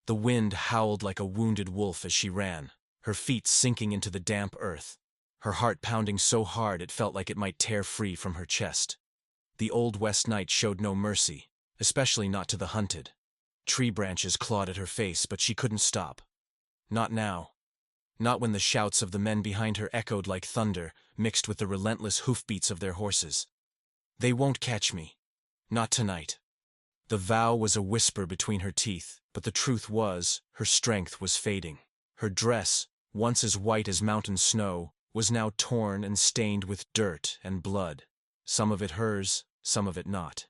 The wind howled like a wounded wolf as she ran, her feet sinking into the damp earth, her heart pounding so hard it felt like it might tear free from her chest. The Old West night showed no mercy, especially not to the hunted. Tree branches clawed at her face, but she couldn't stop. Not now. Not when the shouts of the men behind her echoed like thunder, mixed with the relentless hoofbeats of their horses. They won't catch me. Not tonight. The vow was a whisper between her teeth, but the truth was, her strength was fading. Her dress, once as white as mountain snow, was now torn and stained with dirt and blood. Some of it hers, some of it not.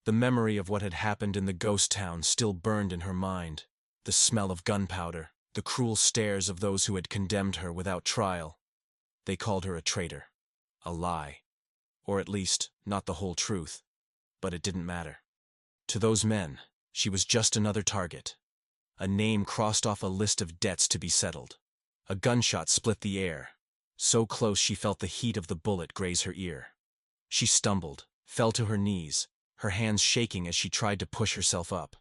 The memory of what had happened in the ghost town still burned in her mind. The smell of gunpowder, the cruel stares of those who had condemned her without trial. They called her a traitor, a lie, or at least not the whole truth, but it didn't matter. To those men, she was just another target. A name crossed off a list of debts to be settled. A gunshot split the air. So close she felt the heat of the bullet graze her ear. She stumbled, fell to her knees, her hands shaking as she tried to push herself up.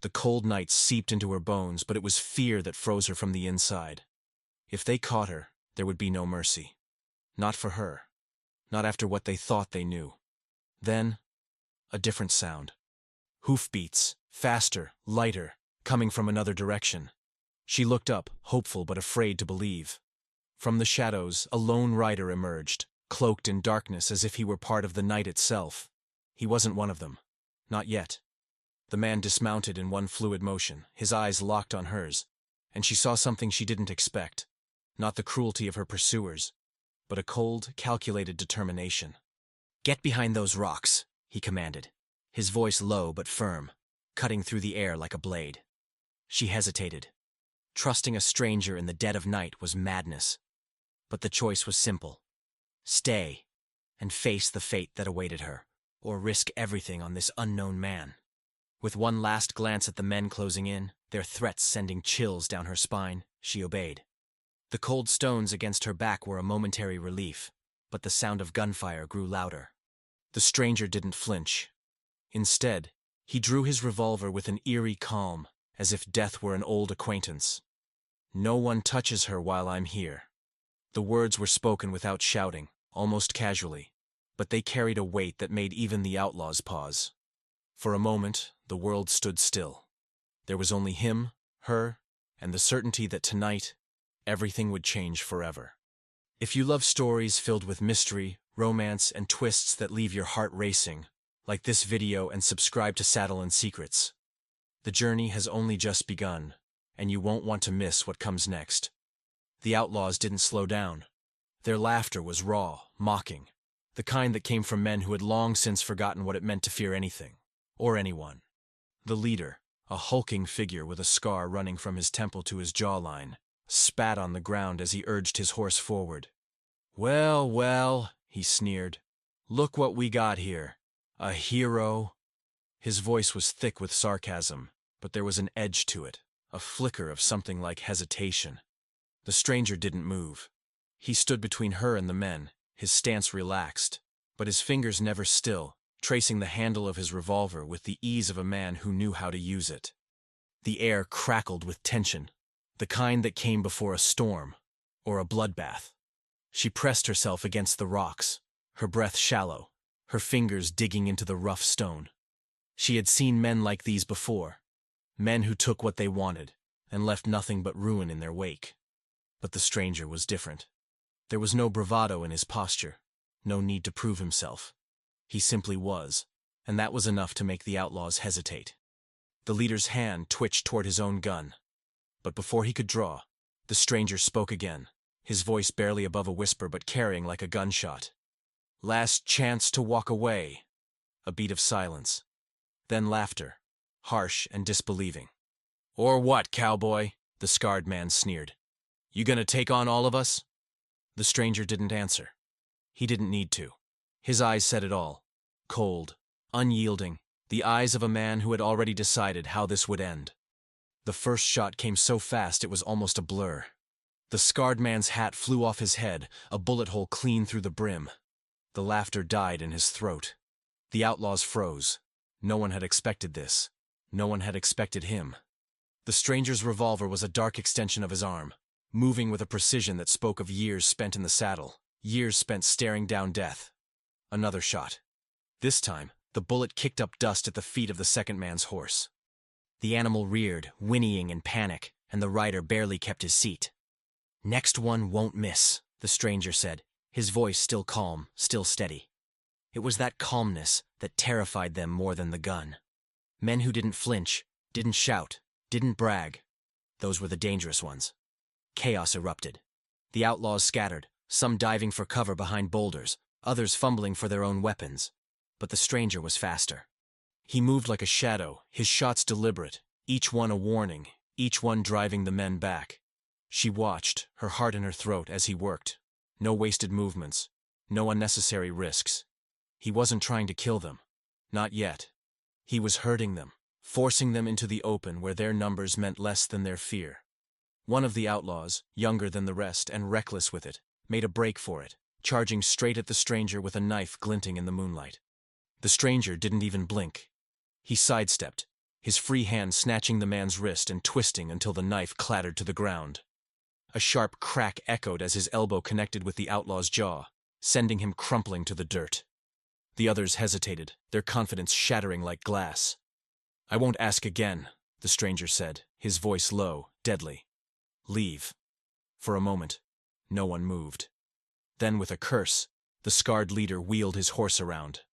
The cold night seeped into her bones, but it was fear that froze her from the inside. If they caught her, there would be no mercy. Not for her. Not after what they thought they knew. Then, a different sound. Hoofbeats, faster, lighter, coming from another direction. She looked up, hopeful but afraid to believe. From the shadows, a lone rider emerged, cloaked in darkness as if he were part of the night itself. He wasn't one of them. Not yet. The man dismounted in one fluid motion, his eyes locked on hers, and she saw something she didn't expect. Not the cruelty of her pursuers, but a cold, calculated determination. "Get behind those rocks," he commanded, his voice low but firm, cutting through the air like a blade. She hesitated. Trusting a stranger in the dead of night was madness. But the choice was simple. Stay, and face the fate that awaited her, or risk everything on this unknown man. With one last glance at the men closing in, their threats sending chills down her spine, she obeyed. The cold stones against her back were a momentary relief, but the sound of gunfire grew louder. The stranger didn't flinch. Instead, he drew his revolver with an eerie calm, as if death were an old acquaintance. "No one touches her while I'm here." The words were spoken without shouting, almost casually, but they carried a weight that made even the outlaws pause. For a moment, the world stood still. There was only him, her, and the certainty that tonight, everything would change forever. If you love stories filled with mystery, romance, and twists that leave your heart racing, like this video and subscribe to Saddle and Secrets. The journey has only just begun, and you won't want to miss what comes next. The outlaws didn't slow down. Their laughter was raw, mocking, the kind that came from men who had long since forgotten what it meant to fear anything, or anyone. The leader, a hulking figure with a scar running from his temple to his jawline, spat on the ground as he urged his horse forward. "Well, well," he sneered. "Look what we got here. A hero." His voice was thick with sarcasm, but there was an edge to it, a flicker of something like hesitation. The stranger didn't move. He stood between her and the men, his stance relaxed, but his fingers never still, tracing the handle of his revolver with the ease of a man who knew how to use it. The air crackled with tension, the kind that came before a storm, or a bloodbath. She pressed herself against the rocks, her breath shallow, her fingers digging into the rough stone. She had seen men like these before, men who took what they wanted and left nothing but ruin in their wake. But the stranger was different. There was no bravado in his posture, no need to prove himself. He simply was, and that was enough to make the outlaws hesitate. The leader's hand twitched toward his own gun. But before he could draw, the stranger spoke again, his voice barely above a whisper but carrying like a gunshot. "Last chance to walk away." A beat of silence. Then laughter, harsh and disbelieving. "Or what, cowboy?" the scarred man sneered. "You gonna take on all of us?" The stranger didn't answer. He didn't need to. His eyes said it all. Cold, unyielding, the eyes of a man who had already decided how this would end. The first shot came so fast it was almost a blur. The scarred man's hat flew off his head, a bullet hole clean through the brim. The laughter died in his throat. The outlaws froze. No one had expected this. No one had expected him. The stranger's revolver was a dark extension of his arm, moving with a precision that spoke of years spent in the saddle, years spent staring down death. Another shot. This time, the bullet kicked up dust at the feet of the second man's horse. The animal reared, whinnying in panic, and the rider barely kept his seat. "Next one won't miss," the stranger said, his voice still calm, still steady. It was that calmness that terrified them more than the gun. Men who didn't flinch, didn't shout, didn't brag. Those were the dangerous ones. Chaos erupted. The outlaws scattered, some diving for cover behind boulders, others fumbling for their own weapons. But the stranger was faster. He moved like a shadow, his shots deliberate, each one a warning, each one driving the men back. She watched, her heart in her throat, as he worked. No wasted movements, no unnecessary risks. He wasn't trying to kill them. Not yet. He was hurting them, forcing them into the open where their numbers meant less than their fear. One of the outlaws, younger than the rest and reckless with it, made a break for it, charging straight at the stranger with a knife glinting in the moonlight. The stranger didn't even blink. He sidestepped, his free hand snatching the man's wrist and twisting until the knife clattered to the ground. A sharp crack echoed as his elbow connected with the outlaw's jaw, sending him crumpling to the dirt. The others hesitated, their confidence shattering like glass. "I won't ask again," the stranger said, his voice low, deadly. "Leave." For a moment, no one moved. Then, with a curse, the scarred leader wheeled his horse around.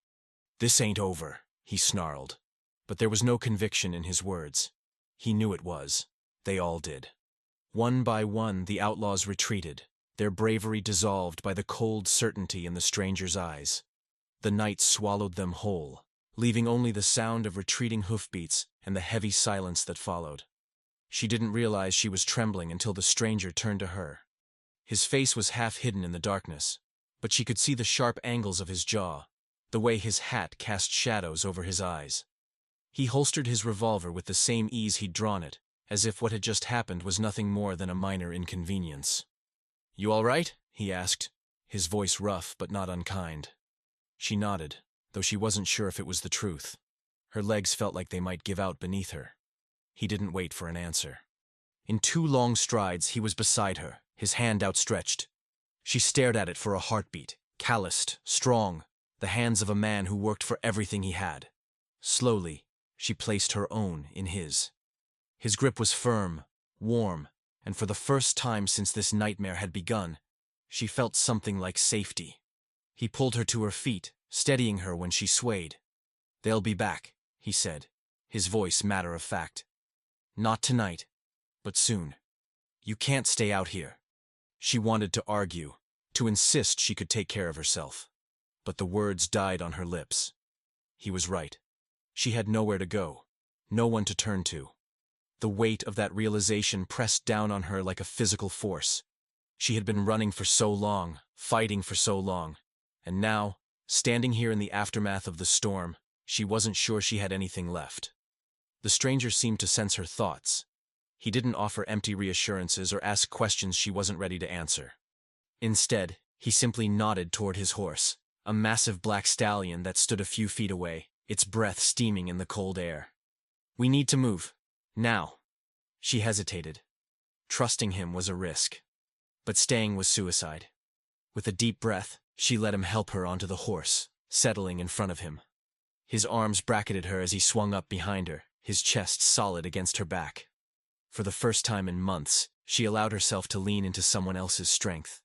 "This ain't over," he snarled. But there was no conviction in his words. He knew it was. They all did. One by one, the outlaws retreated, their bravery dissolved by the cold certainty in the stranger's eyes. The night swallowed them whole, leaving only the sound of retreating hoofbeats and the heavy silence that followed. She didn't realize she was trembling until the stranger turned to her. His face was half hidden in the darkness, but she could see the sharp angles of his jaw, the way his hat cast shadows over his eyes. He holstered his revolver with the same ease he'd drawn it, as if what had just happened was nothing more than a minor inconvenience. "You all right?" he asked, his voice rough but not unkind. She nodded, though she wasn't sure if it was the truth. Her legs felt like they might give out beneath her. He didn't wait for an answer. In 2 long strides, he was beside her, his hand outstretched. She stared at it for a heartbeat, calloused, strong, the hands of a man who worked for everything he had. Slowly, she placed her own in his. His grip was firm, warm, and for the first time since this nightmare had begun, she felt something like safety. He pulled her to her feet, steadying her when she swayed. "They'll be back," he said, his voice matter of fact. "Not tonight, but soon. You can't stay out here." She wanted to argue, to insist she could take care of herself. But the words died on her lips. He was right. She had nowhere to go, no one to turn to. The weight of that realization pressed down on her like a physical force. She had been running for so long, fighting for so long, and now, standing here in the aftermath of the storm, she wasn't sure she had anything left. The stranger seemed to sense her thoughts. He didn't offer empty reassurances or ask questions she wasn't ready to answer. Instead, he simply nodded toward his horse, a massive black stallion that stood a few feet away, its breath steaming in the cold air. "We need to move. Now." She hesitated. Trusting him was a risk. But staying was suicide. With a deep breath, she let him help her onto the horse, settling in front of him. His arms bracketed her as he swung up behind her, his chest solid against her back. For the first time in months, she allowed herself to lean into someone else's strength.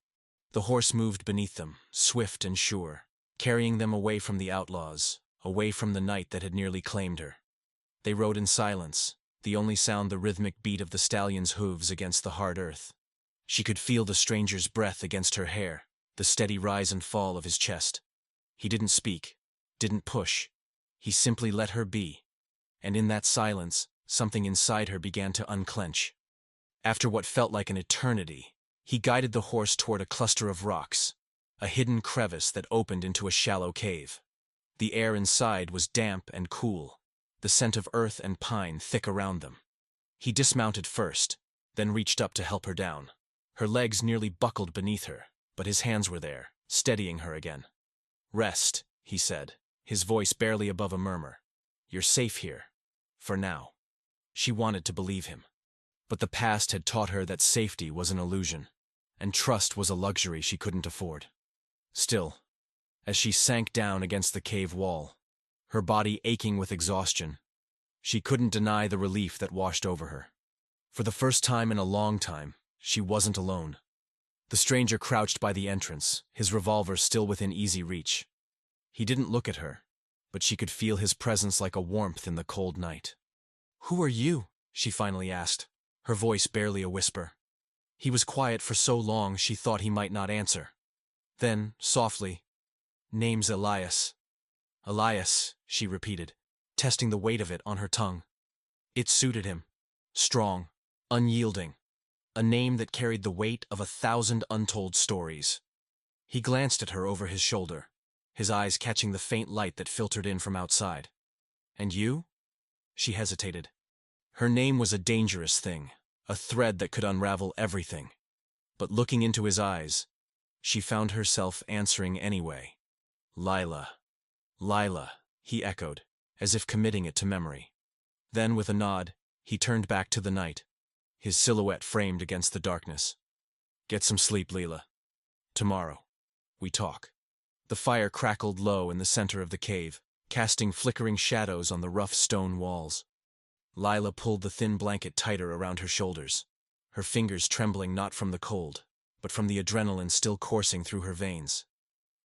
The horse moved beneath them, swift and sure, carrying them away from the outlaws, away from the night that had nearly claimed her. They rode in silence, the only sound the rhythmic beat of the stallion's hooves against the hard earth. She could feel the stranger's breath against her hair, the steady rise and fall of his chest. He didn't speak, didn't push. He simply let her be. And in that silence, something inside her began to unclench. After what felt like an eternity, he guided the horse toward a cluster of rocks, a hidden crevice that opened into a shallow cave. The air inside was damp and cool, the scent of earth and pine thick around them. He dismounted first, then reached up to help her down. Her legs nearly buckled beneath her, but his hands were there, steadying her again. "Rest," he said, his voice barely above a murmur. "You're safe here. For now." She wanted to believe him. But the past had taught her that safety was an illusion, and trust was a luxury she couldn't afford. Still, as she sank down against the cave wall, her body aching with exhaustion, she couldn't deny the relief that washed over her. For the first time in a long time, she wasn't alone. The stranger crouched by the entrance, his revolver still within easy reach. He didn't look at her, but she could feel his presence like a warmth in the cold night. "Who are you?" she finally asked, her voice barely a whisper. He was quiet for so long she thought he might not answer. Then, softly, "Name's Elias." "Elias," she repeated, testing the weight of it on her tongue. It suited him. Strong, unyielding. A name that carried the weight of 1,000 untold stories. He glanced at her over his shoulder, his eyes catching the faint light that filtered in from outside. "And you?" She hesitated. Her name was a dangerous thing, a thread that could unravel everything. But looking into his eyes, she found herself answering anyway. "Lila." "Lila," he echoed, as if committing it to memory. Then, with a nod, he turned back to the night, his silhouette framed against the darkness. "Get some sleep, Lila. Tomorrow, we talk." The fire crackled low in the center of the cave, casting flickering shadows on the rough stone walls. Lila pulled the thin blanket tighter around her shoulders, her fingers trembling not from the cold, but from the adrenaline still coursing through her veins.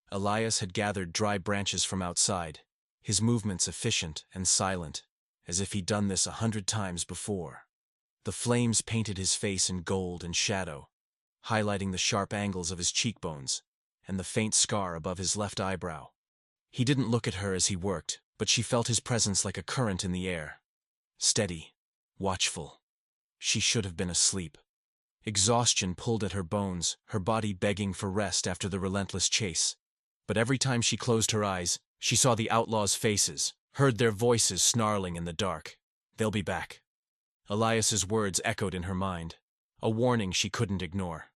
Elias had gathered dry branches from outside, his movements efficient and silent, as if he'd done this 100 times before. The flames painted his face in gold and shadow, highlighting the sharp angles of his cheekbones and the faint scar above his left eyebrow. He didn't look at her as he worked, but she felt his presence like a current in the air. Steady, watchful. She should have been asleep. Exhaustion pulled at her bones, her body begging for rest after the relentless chase. But every time she closed her eyes, she saw the outlaws' faces, heard their voices snarling in the dark. "They'll be back." Elias's words echoed in her mind, a warning she couldn't ignore.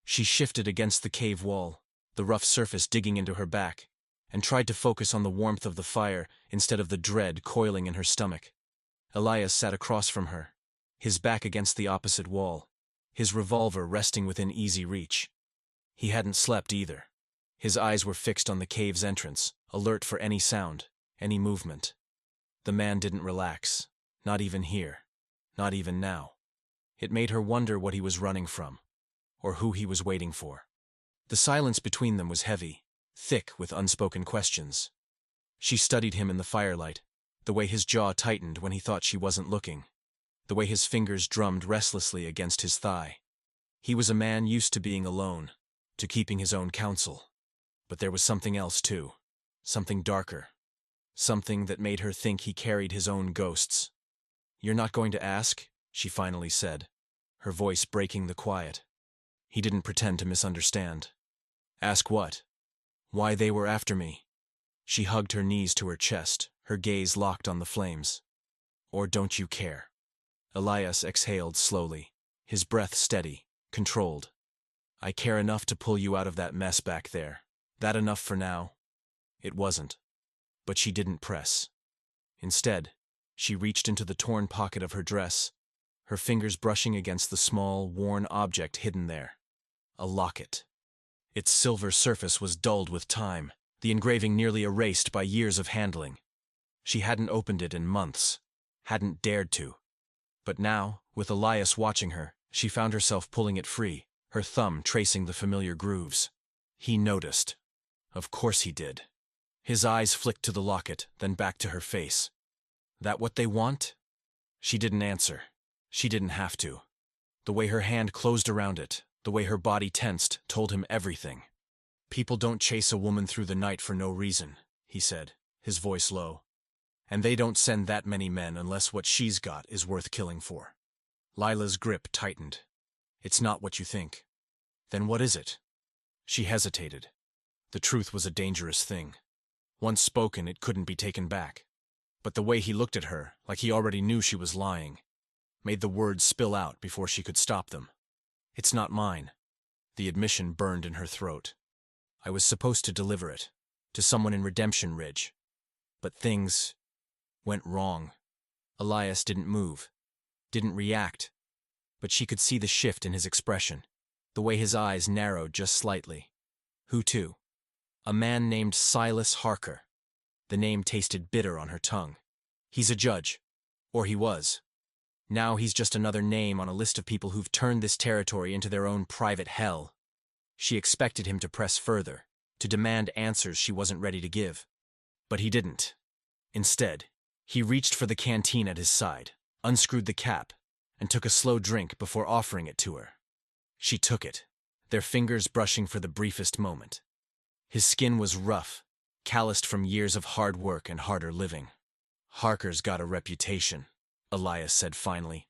She shifted against the cave wall, the rough surface digging into her back, and tried to focus on the warmth of the fire instead of the dread coiling in her stomach. Elias sat across from her, his back against the opposite wall, his revolver resting within easy reach. He hadn't slept either. His eyes were fixed on the cave's entrance, alert for any sound, any movement. The man didn't relax, not even here, not even now. It made her wonder what he was running from, or who he was waiting for. The silence between them was heavy, thick with unspoken questions. She studied him in the firelight, the way his jaw tightened when he thought she wasn't looking, the way his fingers drummed restlessly against his thigh. He was a man used to being alone, to keeping his own counsel. But there was something else too, something darker, something that made her think he carried his own ghosts. "You're not going to ask?" she finally said, her voice breaking the quiet. He didn't pretend to misunderstand. "Ask what?" "Why they were after me." She hugged her knees to her chest, her gaze locked on the flames. "Or don't you care?" Elias exhaled slowly, his breath steady, controlled. "I care enough to pull you out of that mess back there. That enough for now?" It wasn't. But she didn't press. Instead, she reached into the torn pocket of her dress, her fingers brushing against the small, worn object hidden there. A locket. Its silver surface was dulled with time, the engraving nearly erased by years of handling. She hadn't opened it in months, hadn't dared to. But now, with Elias watching her, she found herself pulling it free, her thumb tracing the familiar grooves. He noticed. Of course he did. His eyes flicked to the locket, then back to her face. "That what they want?" She didn't answer. She didn't have to. The way her hand closed around it, the way her body tensed, told him everything. "People don't chase a woman through the night for no reason," he said, his voice low. "And they don't send that many men unless what she's got is worth killing for." Lila's grip tightened. "It's not what you think." "Then what is it?" She hesitated. The truth was a dangerous thing. Once spoken, it couldn't be taken back. But the way he looked at her, like he already knew she was lying, made the words spill out before she could stop them. "It's not mine." The admission burned in her throat. "I was supposed to deliver it, to someone in Redemption Ridge. But things went wrong." Elias didn't move, didn't react. but she could see the shift in his expression, the way his eyes narrowed just slightly. Who to? A man named Silas Harker. The name tasted bitter on her tongue. He's a judge. Or he was. Now he's just another name on a list of people who've turned this territory into their own private hell. She expected him to press further, to demand answers she wasn't ready to give. But he didn't. Instead, he reached for the canteen at his side, unscrewed the cap, and took a slow drink before offering it to her. She took it, their fingers brushing for the briefest moment. His skin was rough, calloused from years of hard work and harder living. Harker's got a reputation, Elias said finally.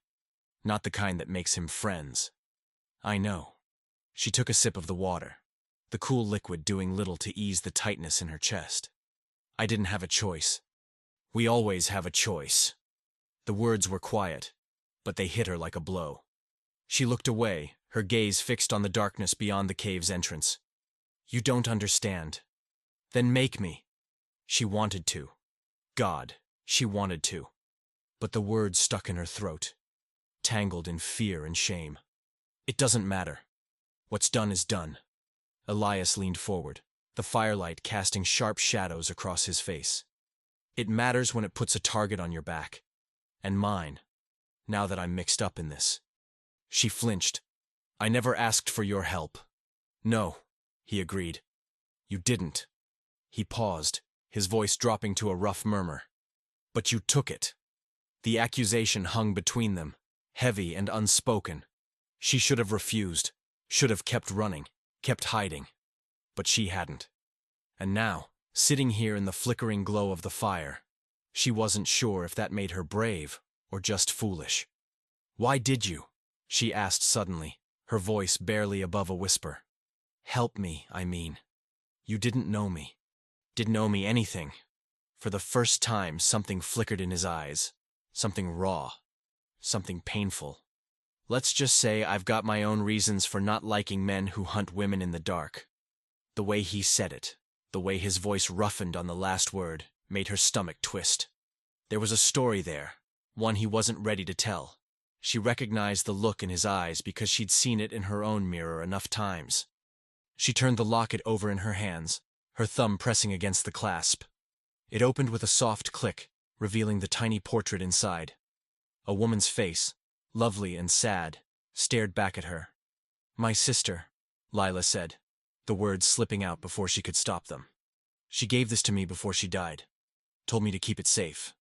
Not the kind that makes him friends. I know. She took a sip of the water, the cool liquid doing little to ease the tightness in her chest. I didn't have a choice. We always have a choice. The words were quiet, but they hit her like a blow. She looked away, her gaze fixed on the darkness beyond the cave's entrance. You don't understand. Then make me. She wanted to. God, she wanted to. But the words stuck in her throat, tangled in fear and shame. It doesn't matter. What's done is done. Elias leaned forward, the firelight casting sharp shadows across his face. It matters when it puts a target on your back. And mine, now that I'm mixed up in this. She flinched. I never asked for your help. No, he agreed. You didn't. He paused, his voice dropping to a rough murmur. But you took it. The accusation hung between them, heavy and unspoken. She should have refused, should have kept running, kept hiding. But she hadn't. And now, sitting here in the flickering glow of the fire, she wasn't sure if that made her brave or just foolish. Why did you? She asked suddenly, her voice barely above a whisper. Help me, I mean. You didn't know me. Didn't owe me anything. For the first time, something flickered in his eyes. Something raw. Something painful. Let's just say I've got my own reasons for not liking men who hunt women in the dark. The way he said it, the way his voice roughened on the last word, made her stomach twist. There was a story there, one he wasn't ready to tell. She recognized the look in his eyes because she'd seen it in her own mirror enough times. She turned the locket over in her hands, her thumb pressing against the clasp. It opened with a soft click, revealing the tiny portrait inside. A woman's face, lovely and sad, stared back at her. My sister, Lila said, the words slipping out before she could stop them. She gave this to me before she died. Told me to keep it safe,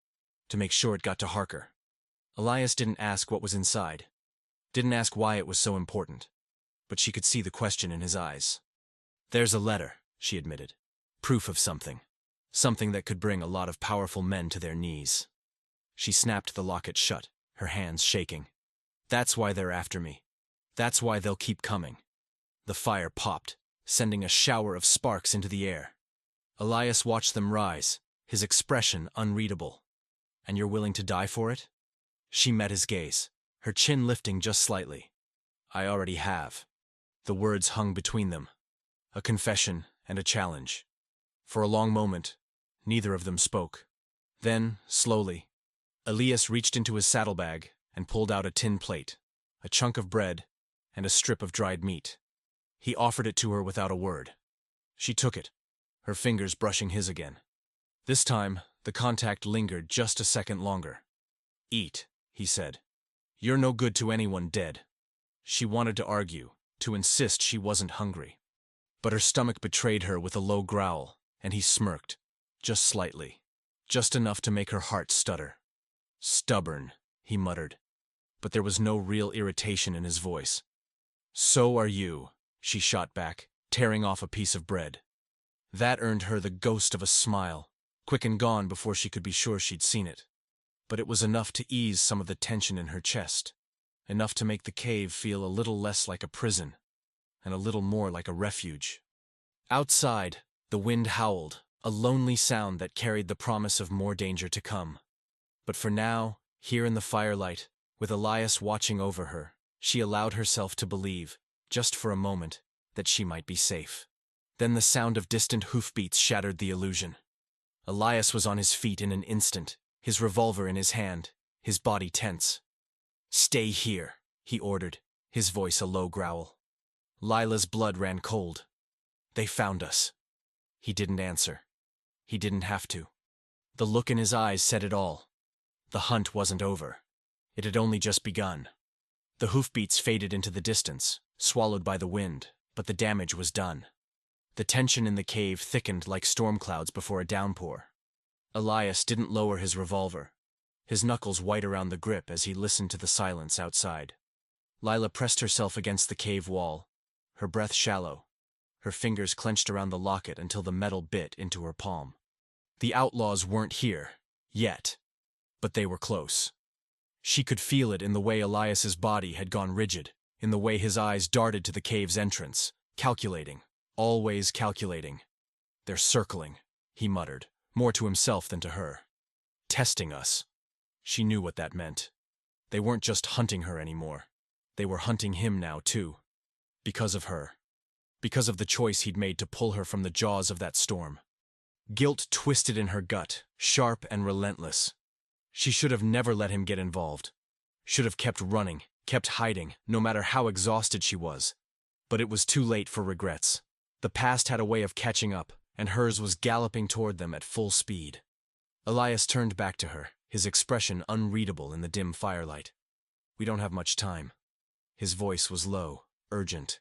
to make sure it got to Harker. Elias didn't ask what was inside. Didn't ask why it was so important. But she could see the question in his eyes. There's a letter, she admitted. Proof of something. Something that could bring a lot of powerful men to their knees. She snapped the locket shut, her hands shaking. That's why they're after me. That's why they'll keep coming. The fire popped, sending a shower of sparks into the air. Elias watched them rise, his expression unreadable. And you're willing to die for it? She met his gaze, her chin lifting just slightly. I already have. The words hung between them. A confession and a challenge. For a long moment, neither of them spoke. Then, slowly, Elias reached into his saddlebag and pulled out a tin plate, a chunk of bread, and a strip of dried meat. He offered it to her without a word. She took it, her fingers brushing his again. This time, the contact lingered just a second longer. Eat, he said. You're no good to anyone dead. She wanted to argue, to insist she wasn't hungry. But her stomach betrayed her with a low growl, and he smirked, just slightly, just enough to make her heart stutter. Stubborn, he muttered, but there was no real irritation in his voice. So are you, she shot back, tearing off a piece of bread. That earned her the ghost of a smile, quick and gone before she could be sure she'd seen it. But it was enough to ease some of the tension in her chest, enough to make the cave feel a little less like a prison, and a little more like a refuge. Outside, the wind howled, a lonely sound that carried the promise of more danger to come. But for now, here in the firelight, with Elias watching over her, she allowed herself to believe, just for a moment, that she might be safe. Then the sound of distant hoofbeats shattered the illusion. Elias was on his feet in an instant, his revolver in his hand, his body tense. Stay here, he ordered, his voice a low growl. Lila's blood ran cold. They found us. He didn't answer. He didn't have to. The look in his eyes said it all. The hunt wasn't over. It had only just begun. The hoofbeats faded into the distance, swallowed by the wind, but the damage was done. The tension in the cave thickened like storm clouds before a downpour. Elias didn't lower his revolver, his knuckles white around the grip as he listened to the silence outside. Lila pressed herself against the cave wall, her breath shallow, her fingers clenched around the locket until the metal bit into her palm. The outlaws weren't here, yet, but they were close. She could feel it in the way Elias's body had gone rigid, in the way his eyes darted to the cave's entrance, calculating, always calculating. They're circling, he muttered, more to himself than to her. Testing us. She knew what that meant. They weren't just hunting her anymore. They were hunting him now, too. Because of her. Because of the choice he'd made to pull her from the jaws of that storm. Guilt twisted in her gut, sharp and relentless. She should have never let him get involved. Should have kept running, kept hiding, no matter how exhausted she was. But it was too late for regrets. The past had a way of catching up, and hers was galloping toward them at full speed. Elias turned back to her, his expression unreadable in the dim firelight. We don't have much time. His voice was low, urgent.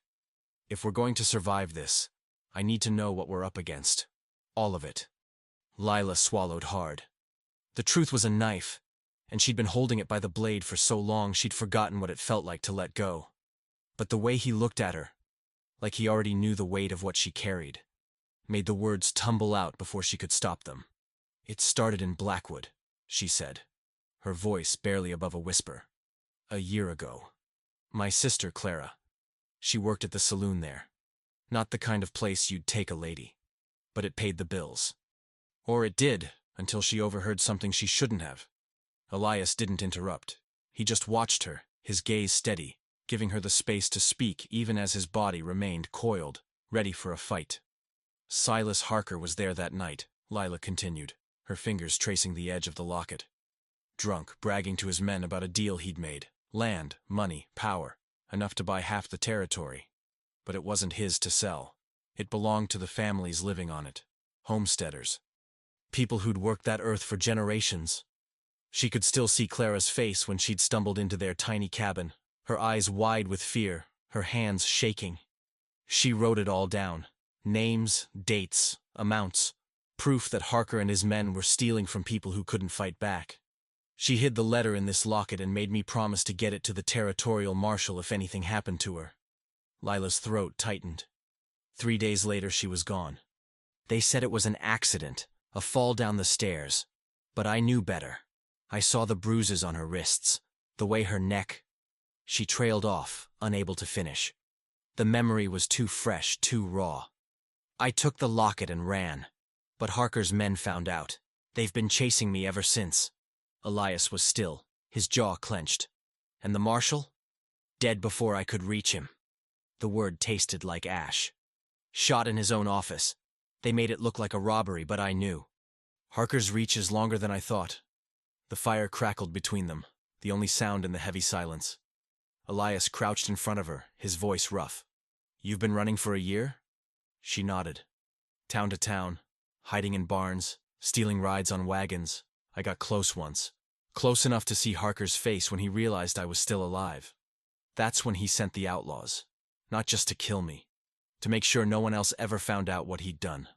If we're going to survive this, I need to know what we're up against. All of it. Lila swallowed hard. The truth was a knife, and she'd been holding it by the blade for so long she'd forgotten what it felt like to let go. But the way he looked at her, like he already knew the weight of what she carried, made the words tumble out before she could stop them. It started in Blackwood, she said, her voice barely above a whisper. A year ago. My sister, Clara. She worked at the saloon there. Not the kind of place you'd take a lady. But it paid the bills. Or it did, until she overheard something she shouldn't have. Elias didn't interrupt. He just watched her, his gaze steady, giving her the space to speak even as his body remained coiled, ready for a fight. Silas Harker was there that night, Lila continued, her fingers tracing the edge of the locket. Drunk, bragging to his men about a deal he'd made. Land, money, power, enough to buy half the territory. But it wasn't his to sell. It belonged to the families living on it. Homesteaders. People who'd worked that earth for generations. She could still see Clara's face when she'd stumbled into their tiny cabin, her eyes wide with fear, her hands shaking. She wrote it all down. Names, dates, amounts. Proof that Harker and his men were stealing from people who couldn't fight back. She hid the letter in this locket and made me promise to get it to the territorial marshal if anything happened to her. Lila's throat tightened. 3 days later she was gone. They said it was an accident, a fall down the stairs. But I knew better. I saw the bruises on her wrists, the way her neck. She trailed off, unable to finish. The memory was too fresh, too raw. I took the locket and ran. But Harker's men found out. They've been chasing me ever since. Elias was still, his jaw clenched. And the marshal? Dead before I could reach him. The word tasted like ash. Shot in his own office. They made it look like a robbery, but I knew. Harker's reach is longer than I thought. The fire crackled between them, the only sound in the heavy silence. Elias crouched in front of her, his voice rough. You've been running for a year? She nodded. Town to town, hiding in barns, stealing rides on wagons. I got close once. Close enough to see Harker's face when he realized I was still alive. That's when he sent the outlaws. Not just to kill me. To make sure no one else ever found out what he'd done.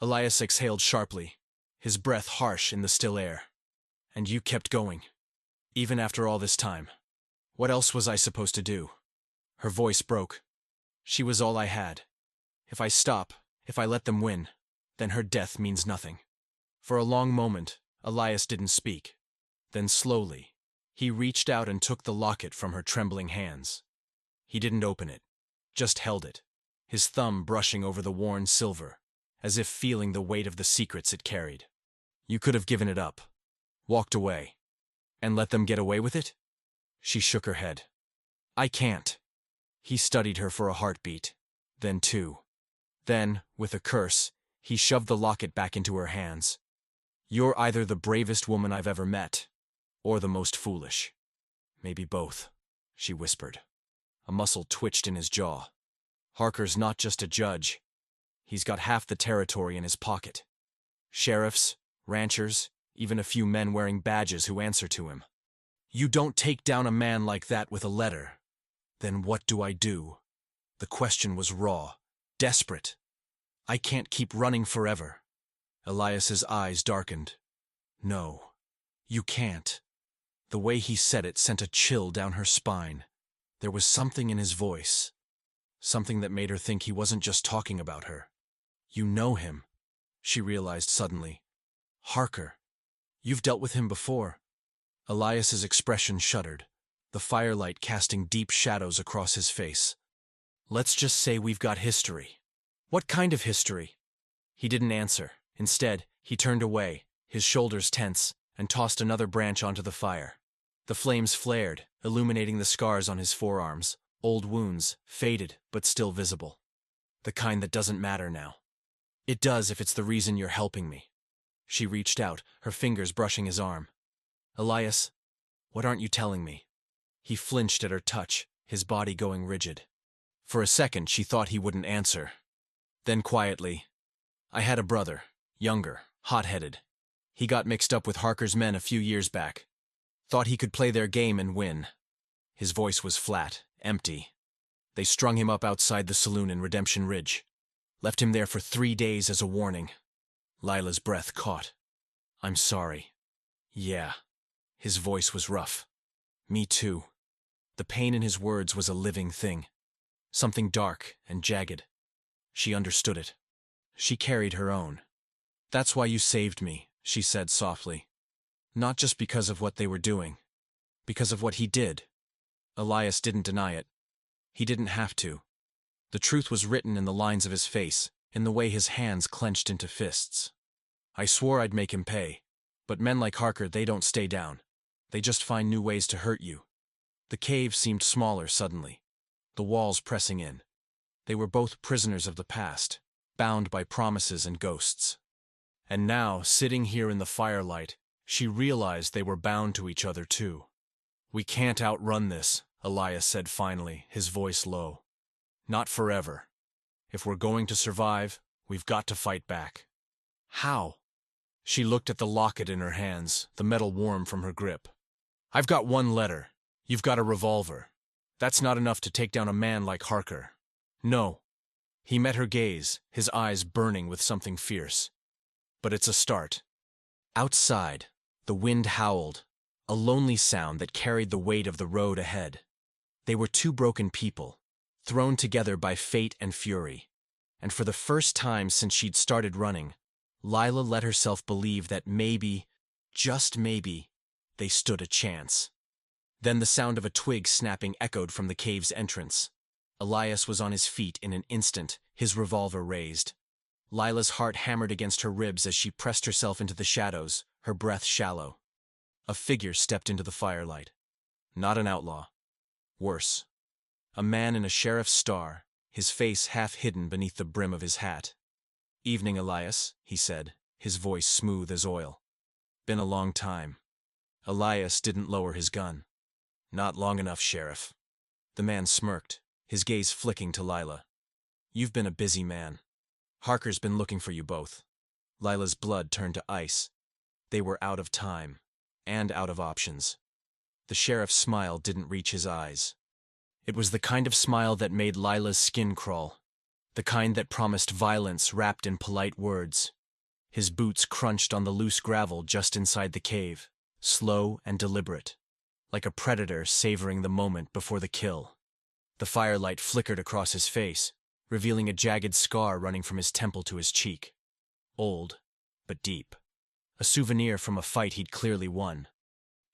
Elias exhaled sharply, his breath harsh in the still air. And you kept going. Even after all this time. What else was I supposed to do? Her voice broke. She was all I had. If I stop, if I let them win, then her death means nothing. For a long moment, Elias didn't speak. Then slowly, he reached out and took the locket from her trembling hands. He didn't open it, just held it, his thumb brushing over the worn silver, as if feeling the weight of the secrets it carried. You could have given it up, walked away, and let them get away with it? She shook her head. I can't. He studied her for a heartbeat, then two. Then, with a curse, he shoved the locket back into her hands. You're either the bravest woman I've ever met, or the most foolish. Maybe both. she whispered. A muscle twitched in his jaw. Harker's not just a judge. He's got half the territory in his pocket. Sheriffs, ranchers, even a few men wearing badges who answer to him. You don't take down a man like that with a letter. Then what do I do? The question was raw, desperate. I can't keep running forever. Elias's eyes darkened. No, you can't. The way he said it sent a chill down her spine. There was something in his voice. Something that made her think he wasn't just talking about her. You know him, she realized suddenly. Harker. You've dealt with him before. Elias's expression shuddered, the firelight casting deep shadows across his face. Let's just say we've got history. What kind of history? He didn't answer. Instead, he turned away, his shoulders tense, and tossed another branch onto the fire. The flames flared, illuminating the scars on his forearms, old wounds, faded but still visible. The kind that doesn't matter now. It does if it's the reason you're helping me. She reached out, her fingers brushing his arm. Elias, what aren't you telling me? He flinched at her touch, his body going rigid. For a second, she thought he wouldn't answer. Then quietly, I had a brother, younger, hot-headed. He got mixed up with Harker's men a few years back. Thought he could play their game and win. His voice was flat, empty. They strung him up outside the saloon in Redemption Ridge. Left him there for 3 days as a warning. Lila's breath caught. I'm sorry. Yeah. His voice was rough. Me too. The pain in his words was a living thing. Something dark and jagged. She understood it. She carried her own. That's why you saved me, she said softly. Not just because of what they were doing. Because of what he did. Elias didn't deny it. He didn't have to. The truth was written in the lines of his face, in the way his hands clenched into fists. I swore I'd make him pay. But men like Harker, they don't stay down. They just find new ways to hurt you. The cave seemed smaller suddenly, the walls pressing in. They were both prisoners of the past, bound by promises and ghosts. And now, sitting here in the firelight, she realized they were bound to each other too. We can't outrun this, Elias said finally, his voice low. Not forever. If we're going to survive, we've got to fight back. How? She looked at the locket in her hands, the metal warm from her grip. I've got one letter. You've got a revolver. That's not enough to take down a man like Harker. No. He met her gaze, his eyes burning with something fierce. But it's a start. Outside, the wind howled, a lonely sound that carried the weight of the road ahead. They were two broken people, thrown together by fate and fury. And for the first time since she'd started running, Lila let herself believe that maybe, just maybe, they stood a chance. Then the sound of a twig snapping echoed from the cave's entrance. Elias was on his feet in an instant, his revolver raised. Lila's heart hammered against her ribs as she pressed herself into the shadows, her breath shallow. A figure stepped into the firelight. Not an outlaw. Worse. A man in a sheriff's star, his face half hidden beneath the brim of his hat. Evening, Elias, he said, his voice smooth as oil. Been a long time. Elias didn't lower his gun. Not long enough, Sheriff. The man smirked, his gaze flicking to Lila. You've been a busy man. Harker's been looking for you both. Lila's blood turned to ice. They were out of time, and out of options. The sheriff's smile didn't reach his eyes. It was the kind of smile that made Lila's skin crawl, the kind that promised violence wrapped in polite words. His boots crunched on the loose gravel just inside the cave, slow and deliberate, like a predator savoring the moment before the kill. The firelight flickered across his face, revealing a jagged scar running from his temple to his cheek. Old, but deep. A souvenir from a fight he'd clearly won.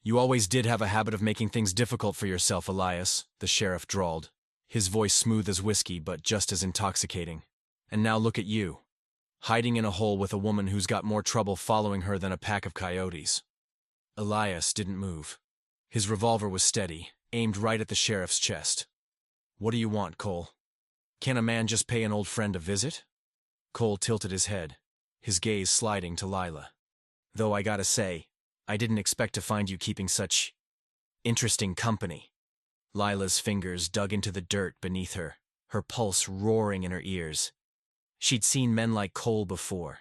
You always did have a habit of making things difficult for yourself, Elias, the sheriff drawled, his voice smooth as whiskey but just as intoxicating. And now look at you, hiding in a hole with a woman who's got more trouble following her than a pack of coyotes. Elias didn't move. His revolver was steady, aimed right at the sheriff's chest. What do you want, Cole? Can a man just pay an old friend a visit? Cole tilted his head, his gaze sliding to Lila. Though I gotta say, I didn't expect to find you keeping such interesting company. Lila's fingers dug into the dirt beneath her, her pulse roaring in her ears. She'd seen men like Cole before,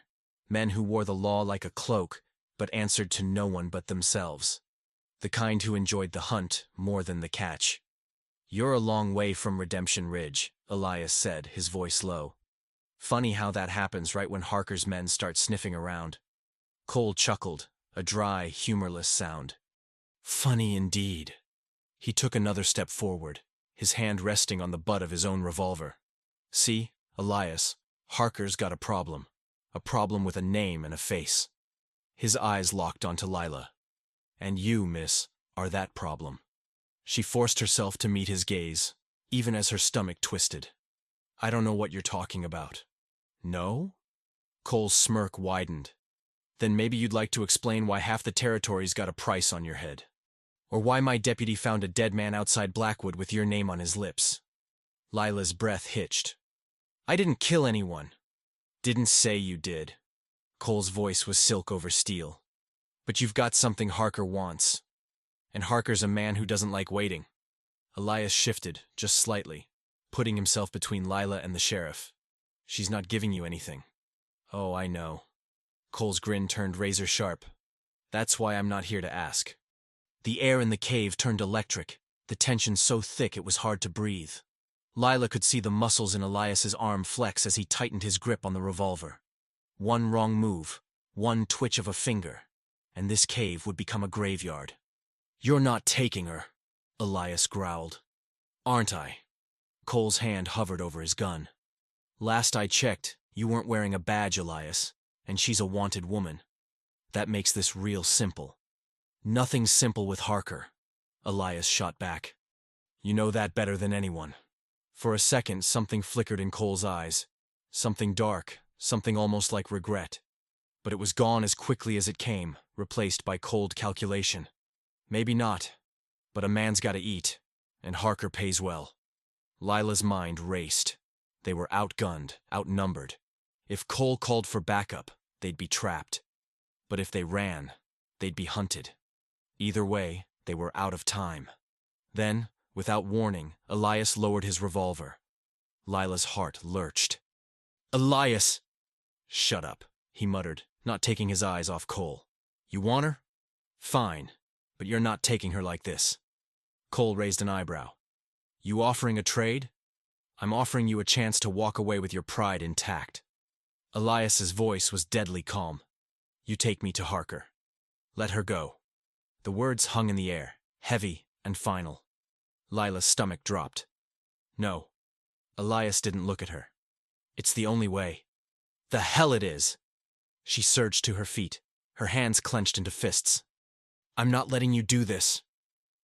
men who wore the law like a cloak, but answered to no one but themselves. The kind who enjoyed the hunt more than the catch. "You're a long way from Redemption Ridge," Elias said, his voice low. "Funny how that happens right when Harker's men start sniffing around." Cole chuckled, a dry, humorless sound. "Funny indeed." He took another step forward, his hand resting on the butt of his own revolver. "See, Elias, Harker's got a problem with a name and a face." His eyes locked onto Lila. "And you, miss, are that problem." She forced herself to meet his gaze, even as her stomach twisted. "I don't know what you're talking about." "No?" Cole's smirk widened. "Then maybe you'd like to explain why half the territory's got a price on your head. Or why my deputy found a dead man outside Blackwood with your name on his lips." Lila's breath hitched. "I didn't kill anyone." "Didn't say you did." Cole's voice was silk over steel. "But you've got something Harker wants. And Harker's a man who doesn't like waiting." Elias shifted, just slightly, putting himself between Lila and the sheriff. "She's not giving you anything." "Oh, I know." Cole's grin turned razor sharp. "That's why I'm not here to ask." The air in the cave turned electric, the tension so thick it was hard to breathe. Lila could see the muscles in Elias's arm flex as he tightened his grip on the revolver. One wrong move, one twitch of a finger, and this cave would become a graveyard. "You're not taking her," Elias growled. "Aren't I?" Cole's hand hovered over his gun. "Last I checked, you weren't wearing a badge, Elias, and she's a wanted woman. That makes this real simple." "Nothing's simple with Harker," Elias shot back. "You know that better than anyone." For a second, something flickered in Cole's eyes. Something dark, something almost like regret. But it was gone as quickly as it came, replaced by cold calculation. "Maybe not, but a man's got to eat, and Harker pays well." Lila's mind raced. They were outgunned, outnumbered. If Cole called for backup, they'd be trapped. But if they ran, they'd be hunted. Either way, they were out of time. Then, without warning, Elias lowered his revolver. Lila's heart lurched. "Elias!" "Shut up," he muttered, not taking his eyes off Cole. "You want her? Fine, but you're not taking her like this." Cole raised an eyebrow. "You offering a trade?" "I'm offering you a chance to walk away with your pride intact." Elias's voice was deadly calm. "You take me to Harker. Let her go." The words hung in the air, heavy and final. Lila's stomach dropped. "No." Elias didn't look at her. "It's the only way." "The hell it is!" She surged to her feet, her hands clenched into fists. "I'm not letting you do this."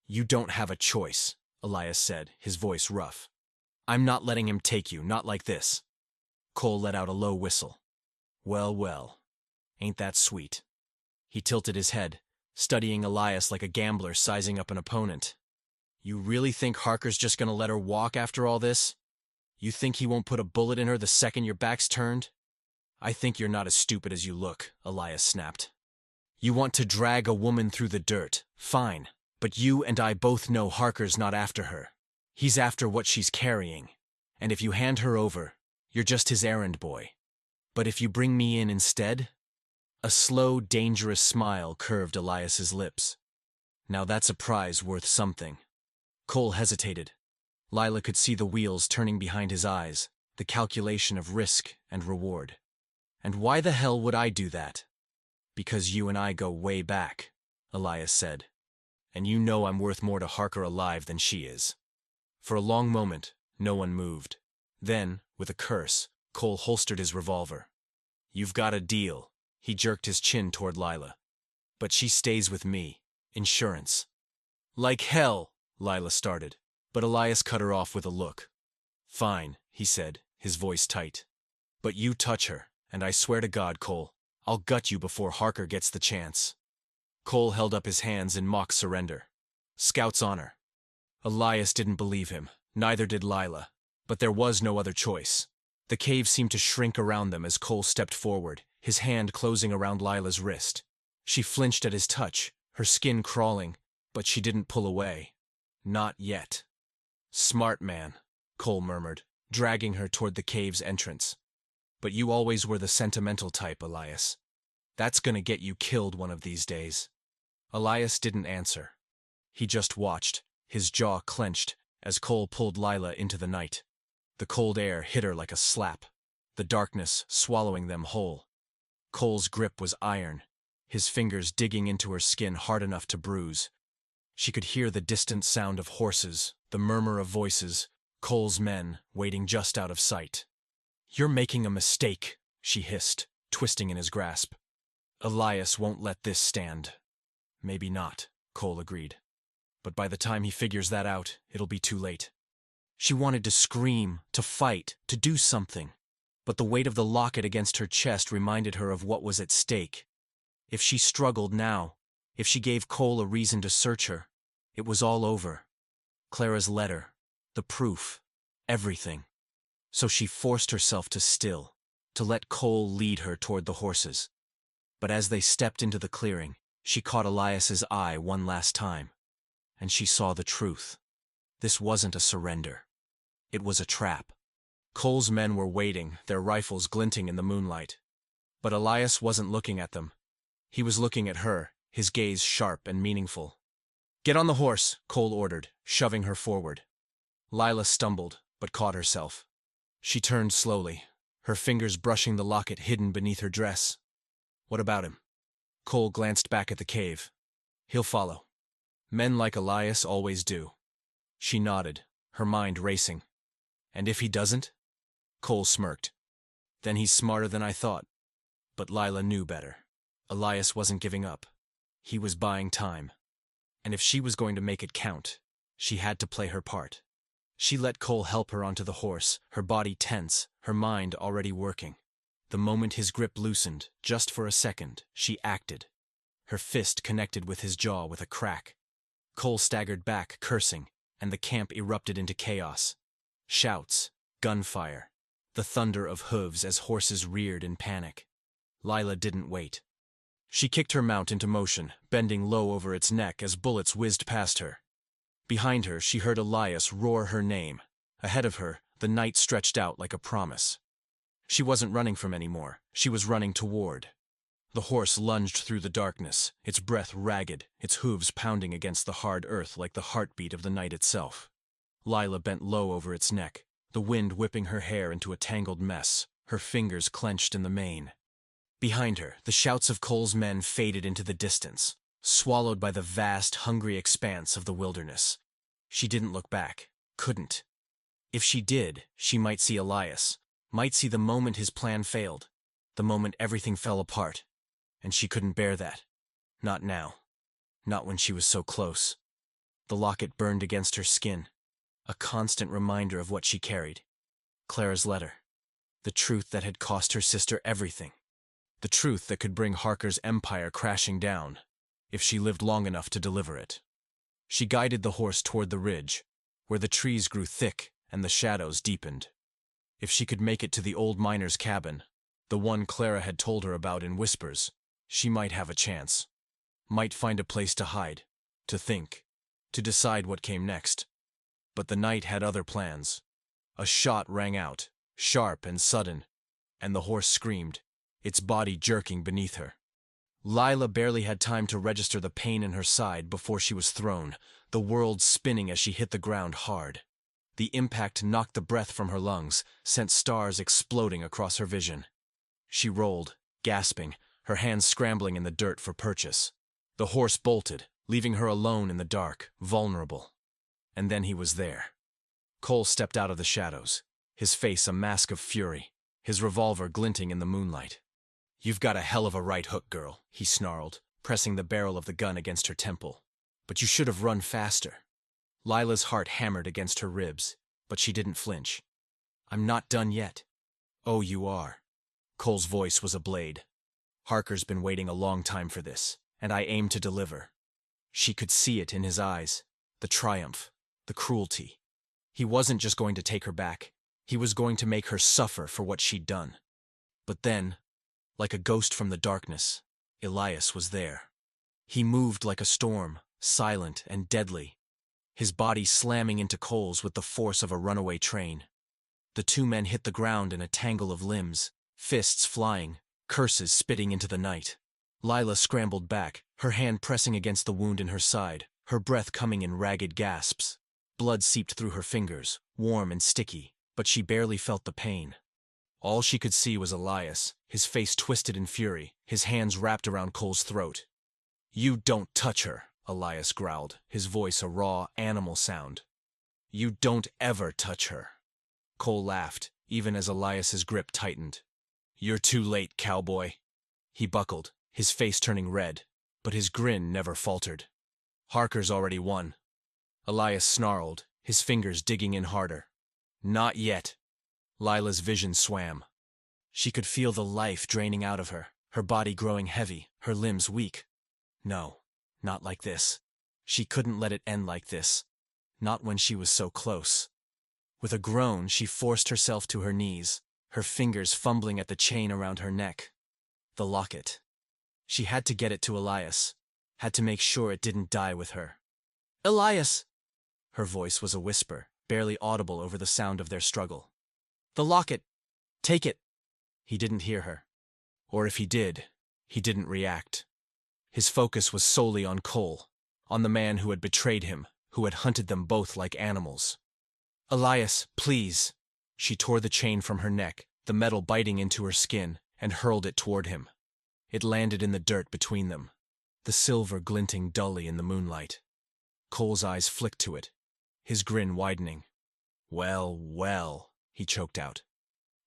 "You don't have a choice," Elias said, his voice rough. "I'm not letting him take you, not like this." Cole let out a low whistle. "Well, well. Ain't that sweet?" He tilted his head, studying Elias like a gambler sizing up an opponent. "You really think Harker's just gonna let her walk after all this? You think he won't put a bullet in her the second your back's turned?" "I think you're not as stupid as you look," Elias snapped. "You want to drag a woman through the dirt, fine, but you and I both know Harker's not after her. He's after what she's carrying, and if you hand her over, you're just his errand boy. But if you bring me in instead?" A slow, dangerous smile curved Elias's lips. "Now that's a prize worth something." Cole hesitated. Lila could see the wheels turning behind his eyes, the calculation of risk and reward. "And why the hell would I do that?" "Because you and I go way back," Elias said. "And you know I'm worth more to Harker alive than she is." For a long moment, no one moved. Then, with a curse, Cole holstered his revolver. "You've got a deal." He jerked his chin toward Lila. "But she stays with me. Insurance." "Like hell," Lila started, but Elias cut her off with a look. "Fine," he said, his voice tight. "But you touch her, and I swear to God, Cole, I'll gut you before Harker gets the chance." Cole held up his hands in mock surrender. "Scout's honor." Elias didn't believe him, neither did Lila, but there was no other choice. The cave seemed to shrink around them as Cole stepped forward, his hand closing around Lila's wrist. She flinched at his touch, her skin crawling, but she didn't pull away. Not yet. Smart man, Cole murmured, dragging her toward the cave's entrance. But you always were the sentimental type, Elias. That's gonna get you killed one of these days. Elias didn't answer. He just watched, his jaw clenched, as Cole pulled Lila into the night. The cold air hit her like a slap, the darkness swallowing them whole. Cole's grip was iron, his fingers digging into her skin hard enough to bruise. She could hear the distant sound of horses, the murmur of voices, Cole's men waiting just out of sight. "You're making a mistake," she hissed, twisting in his grasp. "Elias won't let this stand." "Maybe not," Cole agreed. "But by the time he figures that out, it'll be too late." She wanted to scream, to fight, to do something. But the weight of the locket against her chest reminded her of what was at stake. If she struggled now, if she gave Cole a reason to search her, it was all over. Clara's letter, the proof, everything. So she forced herself to still, to let Cole lead her toward the horses. But as they stepped into the clearing, she caught Elias's eye one last time. And she saw the truth. This wasn't a surrender. It was a trap. Cole's men were waiting, their rifles glinting in the moonlight. But Elias wasn't looking at them. He was looking at her, his gaze sharp and meaningful. "Get on the horse," Cole ordered, shoving her forward. Lila stumbled, but caught herself. She turned slowly, her fingers brushing the locket hidden beneath her dress. "What about him?" Cole glanced back at the cave. "He'll follow. Men like Elias always do." She nodded, her mind racing. "And if he doesn't?" Cole smirked. "Then he's smarter than I thought." But Lila knew better. Elias wasn't giving up. He was buying time. And if she was going to make it count, she had to play her part. She let Cole help her onto the horse, her body tense, her mind already working. The moment his grip loosened, just for a second, she acted. Her fist connected with his jaw with a crack. Cole staggered back, cursing, and the camp erupted into chaos. Shouts, gunfire, the thunder of hooves as horses reared in panic. Lila didn't wait. She kicked her mount into motion, bending low over its neck as bullets whizzed past her. Behind her, she heard Elias roar her name. Ahead of her, the night stretched out like a promise. She wasn't running from anymore. She was running toward. The horse lunged through the darkness, its breath ragged, its hooves pounding against the hard earth like the heartbeat of the night itself. Lila bent low over its neck, the wind whipping her hair into a tangled mess, her fingers clenched in the mane. Behind her, the shouts of Cole's men faded into the distance, swallowed by the vast, hungry expanse of the wilderness. She didn't look back, couldn't. If she did, she might see Elias, might see the moment his plan failed, the moment everything fell apart. And she couldn't bear that. Not now. Not when she was so close. The locket burned against her skin, a constant reminder of what she carried. Clara's letter. The truth that had cost her sister everything. The truth that could bring Harker's empire crashing down, if she lived long enough to deliver it. She guided the horse toward the ridge, where the trees grew thick and the shadows deepened. If she could make it to the old miner's cabin, the one Clara had told her about in whispers, she might have a chance. Might find a place to hide, to think, to decide what came next. But the night had other plans. A shot rang out, sharp and sudden, and the horse screamed, its body jerking beneath her. Lila barely had time to register the pain in her side before she was thrown, the world spinning as she hit the ground hard. The impact knocked the breath from her lungs, sent stars exploding across her vision. She rolled, gasping, her hands scrambling in the dirt for purchase. The horse bolted, leaving her alone in the dark, vulnerable. And then he was there. Cole stepped out of the shadows, his face a mask of fury, his revolver glinting in the moonlight. "You've got a hell of a right hook, girl," he snarled, pressing the barrel of the gun against her temple. "But you should have run faster." Lila's heart hammered against her ribs, but she didn't flinch. "I'm not done yet." "Oh, you are." Cole's voice was a blade. "Harker's been waiting a long time for this, and I aim to deliver." She could see it in his eyes, the triumph, the cruelty. He wasn't just going to take her back. He was going to make her suffer for what she'd done. But then, like a ghost from the darkness, Elias was there. He moved like a storm, silent and deadly. his body slamming into Cole's with the force of a runaway train. The two men hit the ground in a tangle of limbs, fists flying, curses spitting into the night. Lila scrambled back, her hand pressing against the wound in her side, her breath coming in ragged gasps. Blood seeped through her fingers, warm and sticky, but she barely felt the pain. All she could see was Elias, his face twisted in fury, his hands wrapped around Cole's throat. "You don't touch her," Elias growled, his voice a raw, animal sound. "You don't ever touch her." Cole laughed, even as Elias's grip tightened. "You're too late, cowboy." He buckled, his face turning red, but his grin never faltered. "Harker's already won." Elias snarled, his fingers digging in harder. "Not yet." Lila's vision swam. She could feel the life draining out of her, her body growing heavy, her limbs weak. No, not like this. She couldn't let it end like this. Not when she was so close. With a groan, she forced herself to her knees, her fingers fumbling at the chain around her neck. The locket. She had to get it to Elias, had to make sure it didn't die with her. "Elias!" Her voice was a whisper, barely audible over the sound of their struggle. "The locket! Take it!" He didn't hear her. Or if he did, he didn't react. His focus was solely on Cole, on the man who had betrayed him, who had hunted them both like animals. "Elias, please!" She tore the chain from her neck, the metal biting into her skin, and hurled it toward him. It landed in the dirt between them, the silver glinting dully in the moonlight. Cole's eyes flicked to it, his grin widening. "Well, well," he choked out.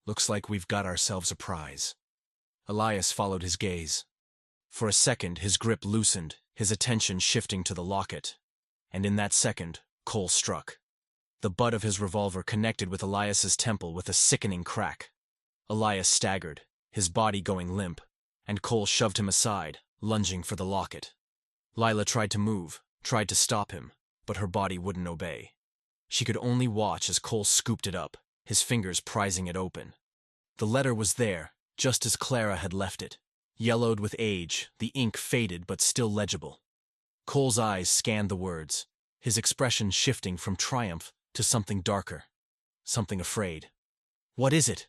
"Looks like we've got ourselves a prize." Elias followed his gaze. For a second, his grip loosened, his attention shifting to the locket. And in that second, Cole struck. The butt of his revolver connected with Elias's temple with a sickening crack. Elias staggered, his body going limp, and Cole shoved him aside, lunging for the locket. Lila tried to move, tried to stop him, but her body wouldn't obey. She could only watch as Cole scooped it up, his fingers prizing it open. The letter was there, just as Clara had left it. Yellowed with age, the ink faded but still legible. Cole's eyes scanned the words, his expression shifting from triumph to something darker, something afraid. "What is it?"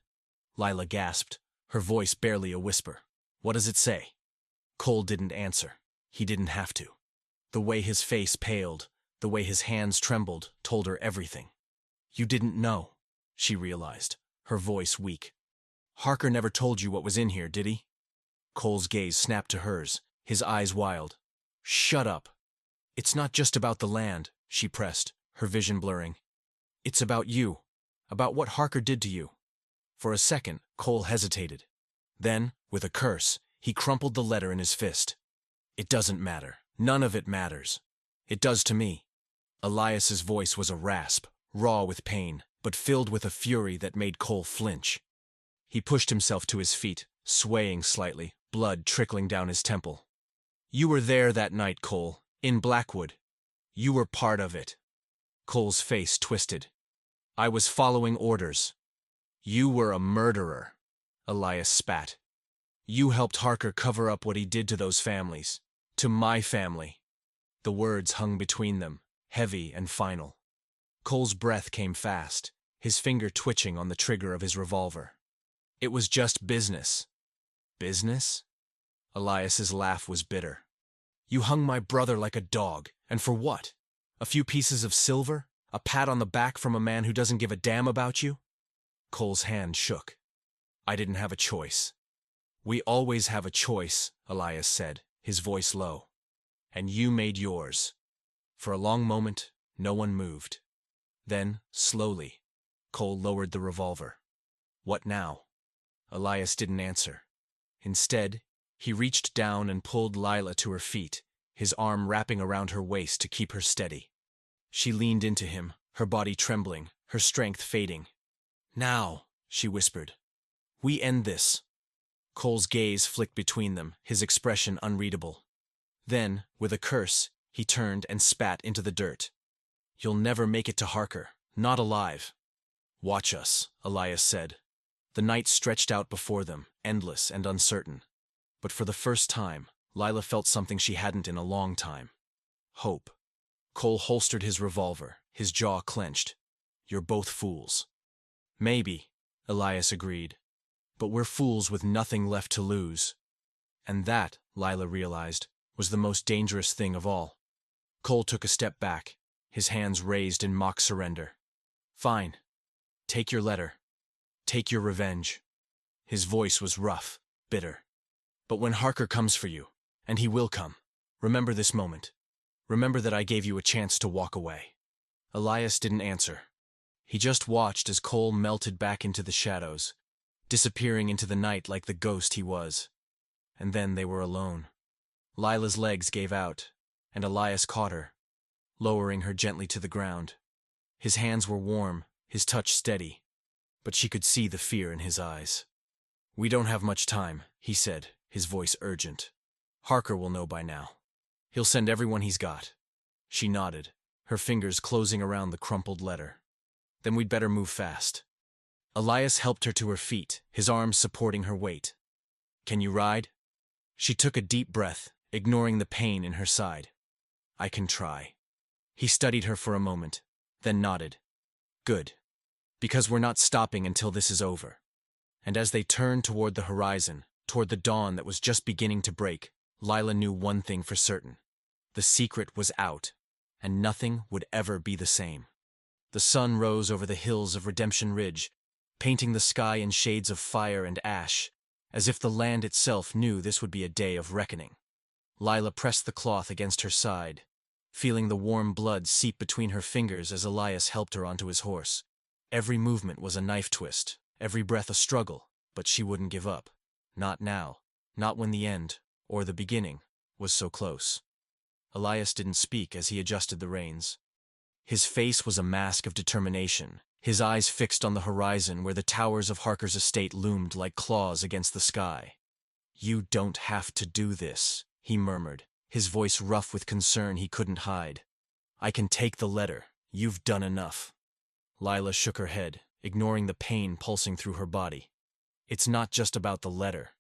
Lila gasped, her voice barely a whisper. "What does it say?" Cole didn't answer. He didn't have to. The way his face paled, the way his hands trembled, told her everything. "You didn't know," she realized, her voice weak. "Harker never told you what was in here, did he?" Cole's gaze snapped to hers, his eyes wild. "Shut up." "It's not just about the land," she pressed, her vision blurring. "It's about you, about what Harker did to you." For a second, Cole hesitated. Then, with a curse, he crumpled the letter in his fist. "It doesn't matter. None of it matters. It does to me." Elias's voice was a rasp, raw with pain, but filled with a fury that made Cole flinch. He pushed himself to his feet, swaying slightly, blood trickling down his temple. "You were there that night, Cole, in Blackwood. You were part of it." Cole's face twisted. "I was following orders." "You were a murderer," Elias spat. "You helped Harker cover up what he did to those families. To my family." The words hung between them, heavy and final. Cole's breath came fast, his finger twitching on the trigger of his revolver. "It was just business." "Business?" Elias's laugh was bitter. "You hung my brother like a dog, and for what? A few pieces of silver? A pat on the back from a man who doesn't give a damn about you?" Cole's hand shook. "I didn't have a choice." "We always have a choice," Elias said, his voice low. "And you made yours." For a long moment, no one moved. Then, slowly, Cole lowered the revolver. "What now?" Elias didn't answer. Instead, he reached down and pulled Lila to her feet, his arm wrapping around her waist to keep her steady. She leaned into him, her body trembling, her strength fading. "Now," she whispered. "We end this." Cole's gaze flicked between them, his expression unreadable. Then, with a curse, he turned and spat into the dirt. "You'll never make it to Harker, not alive." "Watch us," Elias said. The night stretched out before them, endless and uncertain. But for the first time, Lila felt something she hadn't in a long time. Hope. Cole holstered his revolver, his jaw clenched. "You're both fools." "Maybe," Elias agreed. "But we're fools with nothing left to lose." And that, Lila realized, was the most dangerous thing of all. Cole took a step back, his hands raised in mock surrender. "Fine. Take your letter. Take your revenge." His voice was rough, bitter. "But when Harker comes for you, and he will come, remember this moment. Remember that I gave you a chance to walk away." Elias didn't answer. He just watched as Cole melted back into the shadows, disappearing into the night like the ghost he was. And then they were alone. Lila's legs gave out, and Elias caught her, lowering her gently to the ground. His hands were warm, his touch steady, but she could see the fear in his eyes. "We don't have much time," he said, his voice urgent. "Harker will know by now. He'll send everyone he's got." She nodded, her fingers closing around the crumpled letter. "Then we'd better move fast." Elias helped her to her feet, his arms supporting her weight. "Can you ride?" She took a deep breath, ignoring the pain in her side. "I can try." He studied her for a moment, then nodded. "Good. Because we're not stopping until this is over." And as they turned toward the horizon, toward the dawn that was just beginning to break, Lila knew one thing for certain. The secret was out, and nothing would ever be the same. The sun rose over the hills of Redemption Ridge, painting the sky in shades of fire and ash, as if the land itself knew this would be a day of reckoning. Lila pressed the cloth against her side, feeling the warm blood seep between her fingers as Elias helped her onto his horse. Every movement was a knife twist, every breath a struggle, but she wouldn't give up. Not now, not when the end, or the beginning, was so close. Elias didn't speak as he adjusted the reins. His face was a mask of determination, his eyes fixed on the horizon where the towers of Harker's estate loomed like claws against the sky. "You don't have to do this," he murmured, his voice rough with concern he couldn't hide. "I can take the letter. You've done enough." Lila shook her head, ignoring the pain pulsing through her body. "It's not just about the letter."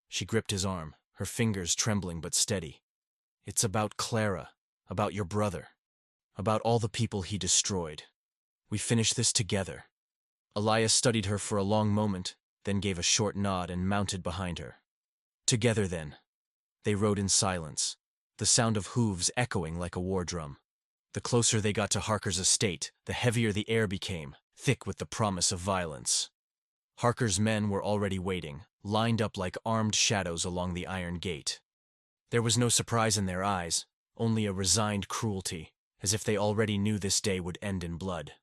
She gripped his arm, her fingers trembling but steady. "It's about Clara, about your brother, about all the people he destroyed. We finish this together." Elias studied her for a long moment, then gave a short nod and mounted behind her. "Together, then." They rode in silence, the sound of hooves echoing like a war drum. The closer they got to Harker's estate, the heavier the air became, thick with the promise of violence. Harker's men were already waiting, lined up like armed shadows along the iron gate. There was no surprise in their eyes, only a resigned cruelty, as if they already knew this day would end in blood.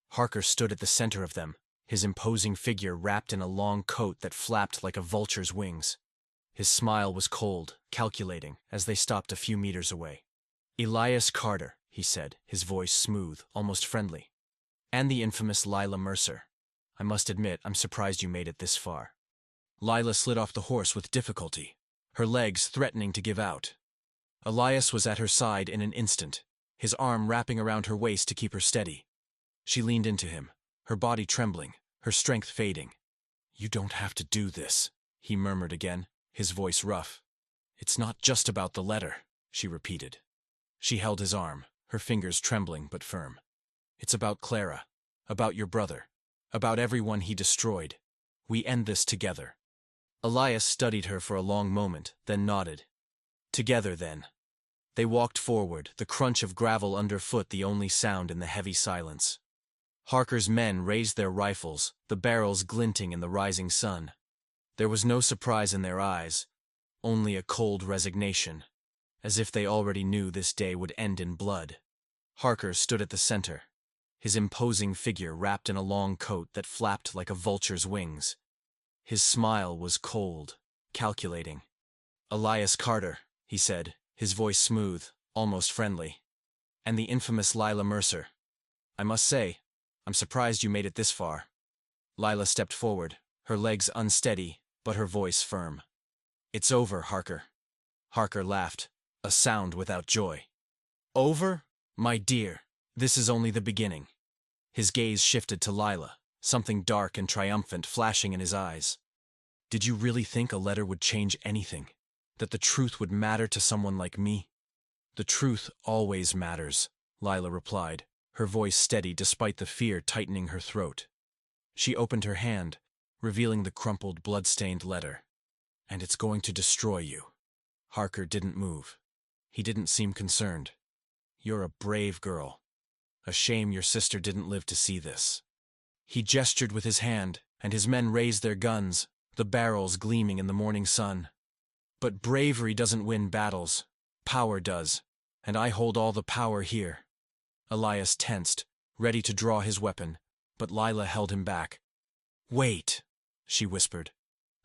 Harker stood at the center of them, his imposing figure wrapped in a long coat that flapped like a vulture's wings. His smile was cold, calculating, as they stopped a few meters away. "Elias Carter," he said, his voice smooth, almost friendly. "And the infamous Lila Mercer. I must admit, I'm surprised you made it this far." Lila slid off the horse with difficulty, her legs threatening to give out. Elias was at her side in an instant, his arm wrapping around her waist to keep her steady. She leaned into him, her body trembling, her strength fading. "You don't have to do this," he murmured again, his voice rough. "It's not just about the letter," she repeated. She held his arm, her fingers trembling but firm. "It's about Clara, about your brother, about everyone he destroyed. We end this together." Elias studied her for a long moment, then nodded. "Together, then." They walked forward, the crunch of gravel underfoot the only sound in the heavy silence. Harker's men raised their rifles, the barrels glinting in the rising sun. There was no surprise in their eyes, only a cold resignation, as if they already knew this day would end in blood. Harker stood at the center, his imposing figure wrapped in a long coat that flapped like a vulture's wings. His smile was cold, calculating. "Elias Carter," he said, his voice smooth, almost friendly. "And the infamous Lila Mercer. I must say, I'm surprised you made it this far." Lila stepped forward, her legs unsteady, but her voice firm. "It's over, Harker." Harker laughed, a sound without joy. "Over? My dear, this is only the beginning." His gaze shifted to Lila, something dark and triumphant flashing in his eyes. "Did you really think a letter would change anything? That the truth would matter to someone like me?" "The truth always matters," Lila replied, her voice steady despite the fear tightening her throat. She opened her hand, revealing the crumpled, blood-stained letter. "And it's going to destroy you." Harker didn't move. He didn't seem concerned. "You're a brave girl. A shame your sister didn't live to see this." He gestured with his hand, and his men raised their guns, the barrels gleaming in the morning sun. "But bravery doesn't win battles. Power does, and I hold all the power here." Elias tensed, ready to draw his weapon, but Lila held him back. "Wait," she whispered.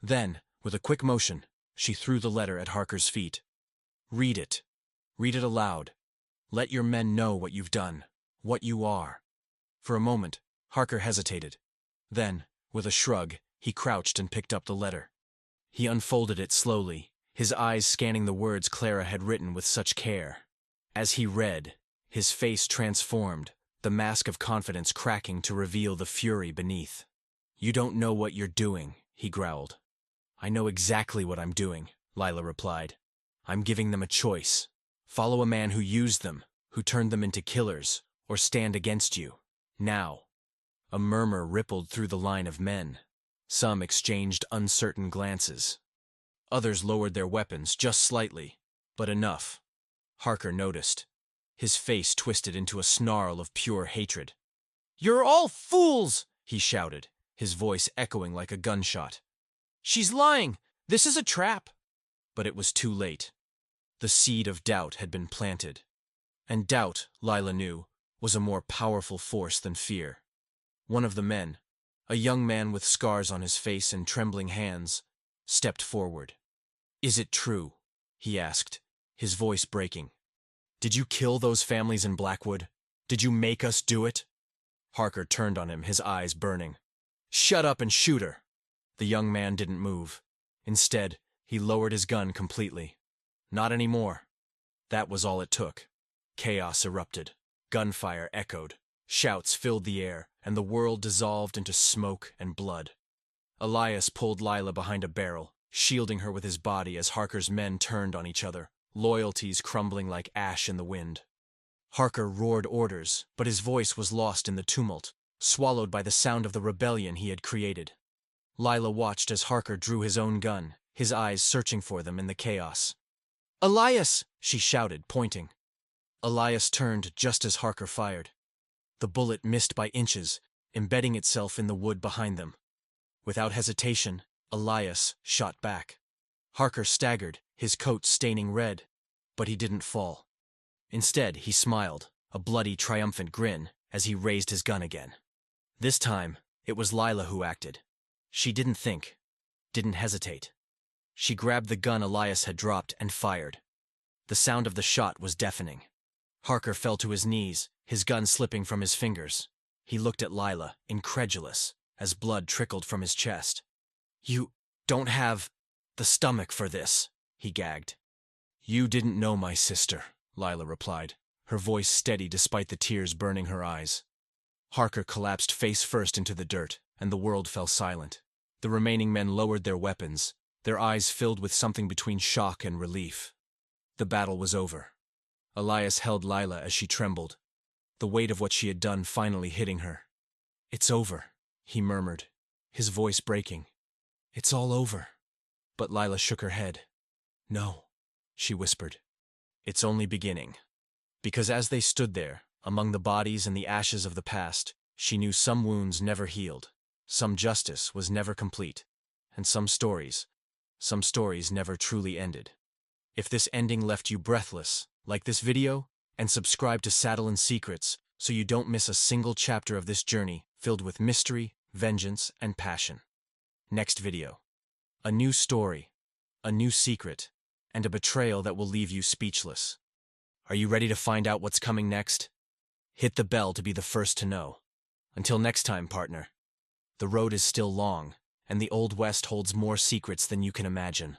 Then, with a quick motion, she threw the letter at Harker's feet. "Read it. Read it aloud. Let your men know what you've done, what you are." For a moment, Harker hesitated. Then, with a shrug, he crouched and picked up the letter. He unfolded it slowly, his eyes scanning the words Clara had written with such care. As he read, his face transformed, the mask of confidence cracking to reveal the fury beneath. "You don't know what you're doing," he growled. "I know exactly what I'm doing," Lila replied. "I'm giving them a choice. Follow a man who used them, who turned them into killers, or stand against you. Now." A murmur rippled through the line of men. Some exchanged uncertain glances. Others lowered their weapons just slightly, but enough. Harker noticed. His face twisted into a snarl of pure hatred. "You're all fools!" he shouted, his voice echoing like a gunshot. "She's lying! This is a trap!" But it was too late. The seed of doubt had been planted. And doubt, Lila knew, was a more powerful force than fear. One of the men, a young man with scars on his face and trembling hands, stepped forward. "Is it true?" he asked, his voice breaking. "Did you kill those families in Blackwood? Did you make us do it?" Harker turned on him, his eyes burning. "Shut up and shoot her!" The young man didn't move. Instead, he lowered his gun completely. Not anymore. That was all it took. Chaos erupted. Gunfire echoed. Shouts filled the air, and the world dissolved into smoke and blood. Elias pulled Lila behind a barrel, shielding her with his body as Harker's men turned on each other, loyalties crumbling like ash in the wind. Harker roared orders, but his voice was lost in the tumult, swallowed by the sound of the rebellion he had created. Lila watched as Harker drew his own gun, his eyes searching for them in the chaos. "Elias!" she shouted, pointing. Elias turned just as Harker fired. The bullet missed by inches, embedding itself in the wood behind them. Without hesitation, Elias shot back. Harker staggered, his coat staining red, but he didn't fall. Instead, he smiled, a bloody, triumphant grin, as he raised his gun again. This time, it was Lila who acted. She didn't think, didn't hesitate. She grabbed the gun Elias had dropped and fired. The sound of the shot was deafening. Harker fell to his knees, his gun slipping from his fingers. He looked at Lila, incredulous, as blood trickled from his chest. "You don't have the stomach for this," he gagged. "You didn't know my sister," Lila replied, her voice steady despite the tears burning her eyes. Harker collapsed face first into the dirt, and the world fell silent. The remaining men lowered their weapons, their eyes filled with something between shock and relief. The battle was over. Elias held Lila as she trembled, the weight of what she had done finally hitting her. "It's over," he murmured, his voice breaking. "It's all over." But Lila shook her head. "No," she whispered. "It's only beginning." Because as they stood there, among the bodies and the ashes of the past, she knew some wounds never healed, some justice was never complete, and some stories never truly ended. If this ending left you breathless, like this video, and subscribe to Saddle and Secrets so you don't miss a single chapter of this journey filled with mystery, vengeance, and passion. Next video. A new story, a new secret, and a betrayal that will leave you speechless. Are you ready to find out what's coming next? Hit the bell to be the first to know. Until next time, partner. The road is still long, and the Old West holds more secrets than you can imagine.